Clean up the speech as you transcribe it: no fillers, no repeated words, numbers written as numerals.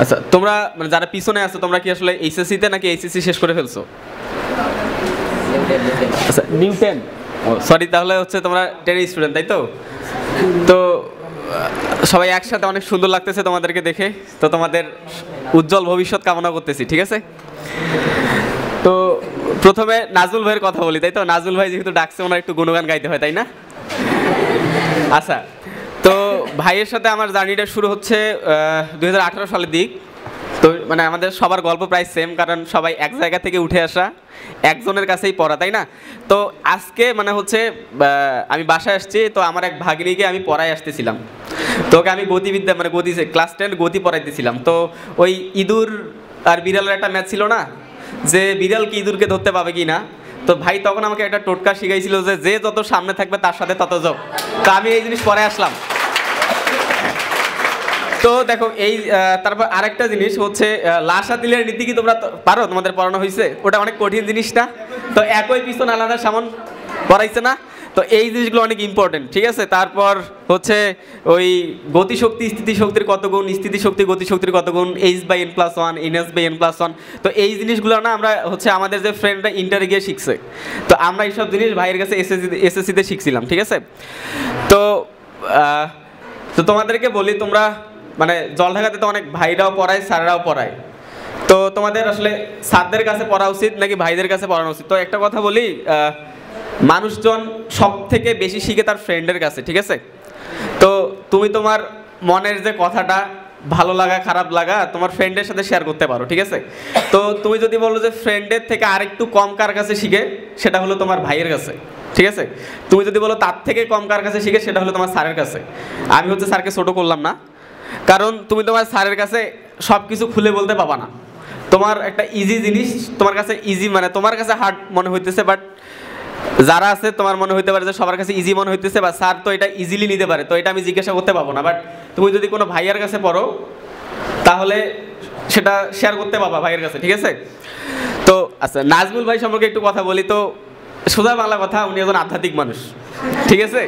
আচ্ছা তোমরা মানে যারা পিছনে আছো তোমরা কি আসলে এইচএসসি তে নাকি এইচএসসি শেষ করে ফেলছো? আচ্ছা নিউ 10, সরি তাহলে হচ্ছে তোমরা 10 স্টুডেন্ট তাই তো? তো সবাই একসাথে অনেক সুন্দর লাগতেছে তোমাদেরকে দেখে, তো তোমাদের উজ্জ্বল ভবিষ্যৎ কামনা করতেছি, ঠিক আছে? তো প্রথমে নাজমুল ভাইয়ের কথা বলি, তাই তো? নাজমুল ভাই যেহেতু ডাকছে ওনার একটু গুণগান গাইতে হয়, তাই না? আচ্ছা, তো ভাইয়ের সাথে আমার জার্নিটা শুরু হচ্ছে 2018 সালের দিক। তো মানে আমাদের সবার গল্প প্রায় সেম, কারণ সবাই এক জায়গা থেকে উঠে আসা, একজনের কাছেই পড়া, তাই না? তো আজকে মানে হচ্ছে আমি বাসায় আসছি, তো আমার এক ভাগিনীকে আমি পড়ায় আসতেছিলাম, তো ওকে আমি গতিবিদ্যা মানে গতি ক্লাস 10 গতি পড়াইতেছিলাম। তো ওই ইঁদুর আর বিড়ালের একটা ম্যাচ ছিল না, যে বিড়াল কি ইঁদুরকে ধরতে পাবে কি না। তো ভাই তখন আমাকে একটা টোটকা শিখাইছিল যে যে যত সামনে থাকবে তার সাথে তত যোগ। তো আমি এই জিনিস পরে আসলাম। তো দেখো এই তারপর আরেকটা জিনিস হচ্ছে লাশা তিলের নীতি কি তোমরা পারো? তোমাদের পড়ানো হয়েছে? ওটা অনেক কঠিন জিনিসটা, তো একই পিছন আলাদা সামন পড়াইছে না? তো এই জিনিসগুলো অনেক ইম্পর্টেন্ট, ঠিক আছে? তারপর হচ্ছে ওই গতিশক্তি স্থিতিশক্তির কত গুণ, স্থিতিশক্তি গতিশক্তির কত গুণ, h/n+1 ns/n+1। তো এই জিনিসগুলো না আমরা হচ্ছে আমাদের যে ফ্রেন্ডরা ইন্টারে গিয়ে শিখছে, তো আমরা এইসব জিনিস ভাইয়ের কাছে এসএসসিতে শিখছিলাম, ঠিক আছে? তো তো তোমাদেরকে বলি, তোমরা মানে জলঢাকাতে তো অনেক ভাইরাও পড়ায়, স্যাররাও পড়ায়, তো তোমাদের আসলে স্যারদের কাছে পড়া উচিত নাকি ভাইদের কাছে পড়ানো উচিত? তো একটা কথা বলি, মানুষজন সব থেকে বেশি শিখে তার ফ্রেন্ডের কাছে, ঠিক আছে? তো তুমি তোমার মনের যে কথাটা, ভালো লাগা খারাপ লাগা, তোমার ফ্রেন্ডের সাথে শেয়ার করতে পারো, ঠিক আছে? তো তুমি যদি বলো যে ফ্রেন্ডের থেকে আরেকটু কম কার কাছে শিখে, সেটা হলো তোমার ভাইয়ের কাছে, ঠিক আছে? তুমি যদি বলো তার থেকে কম কার কাছে শিখে, সেটা হলো তোমার স্যারের কাছে। আমি হচ্ছে স্যারকে ছোটো করলাম না, কারণ তুমি তোমার স্যারের কাছে সব কিছু খুলে বলতে পাবা না। তোমার একটা ইজি জিনিস তোমার কাছে ইজি মানে তোমার কাছে হার্ড মনে হইতেছে, বাট যারা আছে তোমার মনে হইতে পারে যে সবার কাছে ইজি মনে হইতেছে, বা স্যার তো এটা ইজিলি নিতে পারে, তো এটা আমি জিজ্ঞাসা করতে পাবো না। বাট তুমি যদি কোনো ভাইয়ার কাছে পড়ো, তাহলে সেটা শেয়ার করতে পাবা ভাইয়ের কাছে, ঠিক আছে? তো আচ্ছা, নাজমুল ভাই সম্পর্কে একটু কথা বলি। তো সোজা বাংলা কথা, উনি একজন আধ্যাত্মিক মানুষ, ঠিক আছে?